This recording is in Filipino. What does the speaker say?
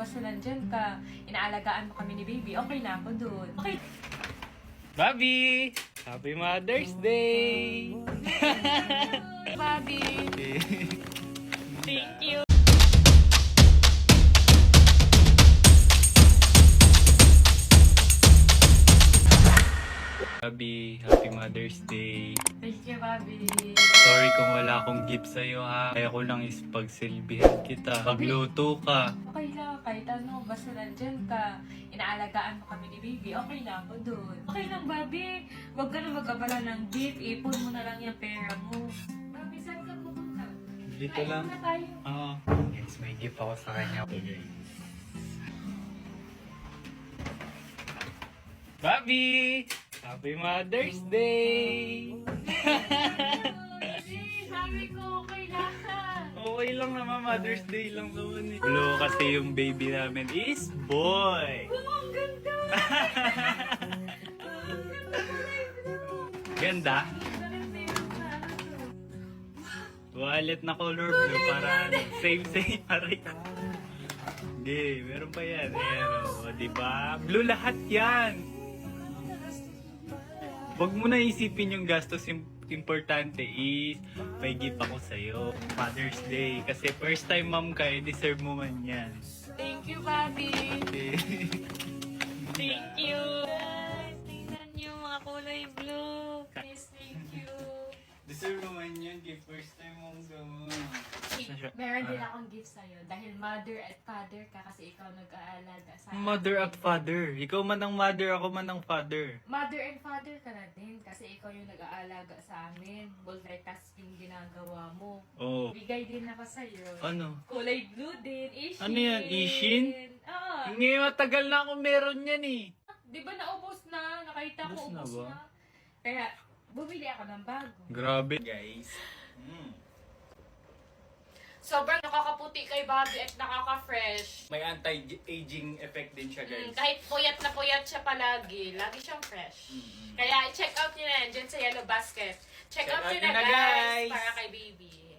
Basta nandyan ka, inaalagaan mo kami ni baby, okay na ako dun. Okay. Bobby! Happy Mother's Day! Bobby! Thank you! Bobby, Happy Mother's Day! Thank you, Bobby! Sorry kung wala akong gift sa'yo ha. Kaya ko lang is pagsilbihan kita. Pagluto ka. Okay lang, kahit ano, basta nandyan ka, inaalagaan mo kami ni baby, okay na ako dun. Okay lang, Bobby. Huwag ka na magkabala ng gift, ipon mo na lang yung pera mo. Bobby, saan ka pupunta? Dito lang. Ay, na tayo. Oo. Guys, may gift ako sa kanya. Okay. Bobby! Happy Mother's Day! Sabi ko, okay lang. Okay lang naman, Mother's Day lang naman eh. Ulo kasi yung baby namin is boy! Oh, ang ganda! Ganda? Wallet na color blue para ano, same para ito. Okay, meron pa yan. Ayan o, diba? Blue lahat yan! Huwag mo na isipin yung gastos, importante is may gift ako sa'yo. Mother's Day. Kasi first time mom ka, deserve mo man yan. Thank you, Bobby! Thank you! Guys, tingnan niyo mga kulay blue. Please, thank you. Deserve mo man yan, gift first time mom ka mo. Meron din akong gift sa'yo dahil mother at father ka kasi ikaw nag-aalaga sa Mother at father. Ikaw man ang mother, ako man ang father. Mother and father ka na din kasi ikaw yung nag-aalaga sa amin. Multitasking ginagawa mo. Oh. Bigay din ako sa'yo. Ano? Kulay blue din. Ishin. Ano yan? Ishin? Oo. Ngayon matagal na ako meron yan eh. Di ba naubos na? Nakita ko Ubos na ubos ba? na. Kaya bumili ako ng bago. Grabe. Guys. Sobrang nakakaputi kay Bobby at nakaka-fresh. May anti-aging effect din siya, guys. Kahit puyat na puyat siya palagi, lagi siyang fresh. Kaya i-check out nyo na yan dyan sa Yellow Basket. Check out nyo na guys, para kay baby.